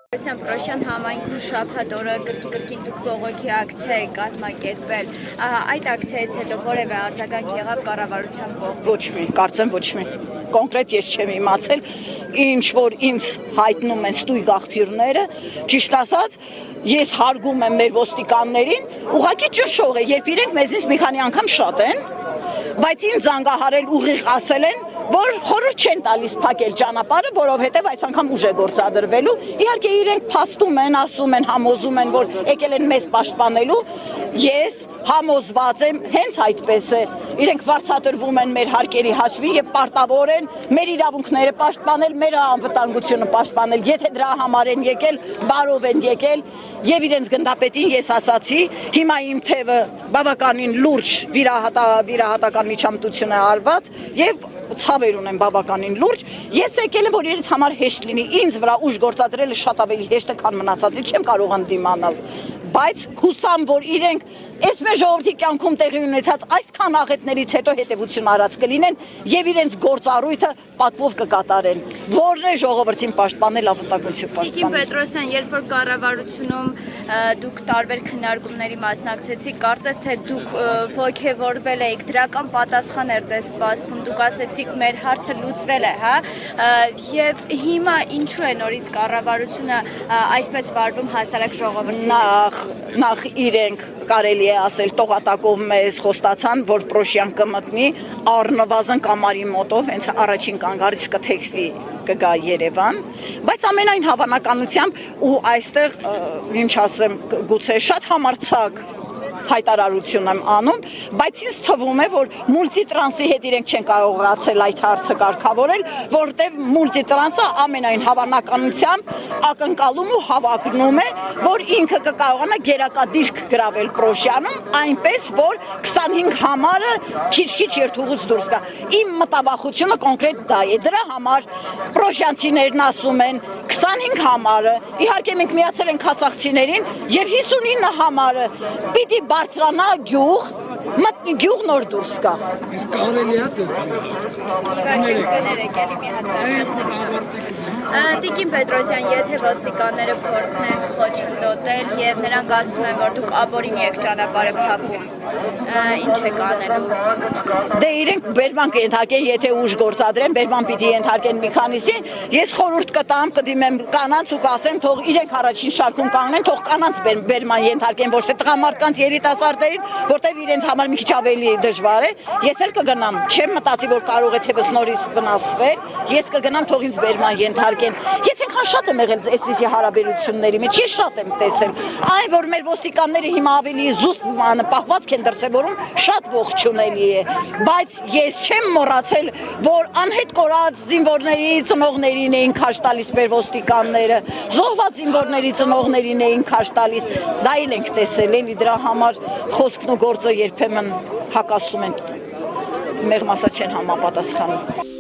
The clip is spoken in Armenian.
Պրոշյան համայնքում շաբաթ օրը կրկին դուք բողոքի ակցիա եք կազմակերպել, այդ ակցիայից հետո որևէ արձագանք եղավ կառավարության կողմից։ Ոչ մի, կարծեմ ոչ մի։ Կոնկրետ ես չեմ իմացել, ինչ որ ինձ հայտնում են ստույգ աղբյուրները, ճիշտ ասած, ես հարգում եմ մեր ոստիկաններին, ուղղակի ճնշող է, երբ իրենք մեզնից մի քանի անգամ շատ են, բայց ինձ զանգահարել ուղիղ ասել են, որ խորհուրդ չեն տալիս փակել ճանապարհը, որովհետև այս անգամ ուժ է գործադրվելու։ Իհարկե իրենք փաստում են, ասում են, համոզում են, որ եկել են մեզ պաշտպանելու։ Ես համոզված եմ, հենց այդպես է։ Իրենք վարձատրվում են մեր հարկերի հաշվին եւ պարտավոր են մեր իրավունքները պաշտպանել, մեր անվտանգությունը պաշտպանել։ Եթե դրա համար են եկել, բարով են եկել եւ իրենց գնդապետին ես ասացի, հիմա իմ թևը բավականին լուրջ վիրահատական միջամտություն է արված եւ ցավեր ունեմ բավականին լուրջ, ես եկել եմ, որ իրենց համար հեշտ լինի, ինձ վրա ուժ գործադրելը շատ ավելի հեշտ է, քան մնացածի, չեմ կարող ընդդիմանալ, բայց հուսամ, որ իրենք այս մեր ժողովրդի կյանքում տեղի ունեցած այսքան աղետներից հետո հետևություն արած կլինեն եւ իրենց գործառույթը պատվով կկատարեն, որն է ժողովրդին պաշտպանել, անվտանգություն պաշտպանել։ Տիկին Պետրոսյան, երբ որ կառավարությունում դուք տարբեր քննարկումների մասնակցեցիք, կարծես թե դուք ոգևորվել եք, դրական պատասխան էր ձեզ սպասվում, դուք ասեցիք մեր հարցը լուծվել է, հա, եւ հիմա ինչու է նորից կառավարությունը այսպես վարվում հասարակ ժողովրդի հետ։ Նախ իրենք կարելի է ասել տողատակով մեզ խոստացան, որ Պրոշյան կմտնի առնվազն կամարի մոտով, հենց առաջին կանգառից կթեքվի կգա Երևան, բայց ամենայն հավանականությամբ ու այստեղ ինչ ասեմ, գուցե շատ համարձակ հայտարարություն եմ անում, բայց ինձ թվում է, որ մուլտիտրանսի հետ իրենք չեն կարողացել այդ հարցը կարգավորել, որտեղ մուլտիտրանսը ամենայն հավանականությամբ ակնկալում ու հավակնում է, որ ինքը կկարողանա գերակադիրք գրավել Պրոշյանում, այնպես որ 25 համարը քիչ-քիչ երթուղուց դուրս գա։ Իմ մտավախությունը կոնկրետ դա է։ Դրա համար պրոշյանցիներն ասում են 25 համարը, իհարկե մենք միացել ենք հասախցիներին եւ 59 համարը պիտի բարձրանա գյուղ, մտնի գյուղ նոր դուրս գա։ Իսկ կարելի է ձեզ կներեք էլի մի հատ վերջացնենք։ Տիկին Պետրոսյան, եթե ոստիկանները փորձեն խոչընդոտել եւ նրանք ասում են, որ դուք ապօրինի եք ճանապարհը փակում, ինչ եք անելու։ Դե իրենք բերման կենթարկեն, եթե ուժ գործադրեն, բերման պիտի ենթարկեն մի քանիսին, ես խորհուրդ կտամ, կդիմեմ կանանց ու կասեմ, թող իրենք առաջին շարքում կանգնեն, թող կանանց բերման ենթարկեն, ոչ թե տղամարդկանց երիտասարդներին, որտեղ իրենց համար մի քիչ ավելի դժվար է։ Ես էլ կգնամ, չեմ մտածի, որ կարող է թևս նորից վնասվել, ես կգնամ, թող ինձ բերման ենթարկեն։ Ես այնքան շատ եմ եղել այսպիսի հարաբերությունների մեջ, ես շատ եմ տեսել։ Այն որ մեր ոստիկանները հիմա ավելի զուսպ պահվածք են դրսևորում, շատ ողջունելի է, բայց ես չեմ մոռացել, որ անհետ կորած զինվորների ծնողներին էին քաշ տալիս մեր ոստիկանները, զոհված զինվորների ծնողներին էին քաշ տալիս, դա էլ ենք տեսել, էլի դրա համար խոսքն ու գործը երբեմն հակասում են, մեղմասա չեն համապատասխանում։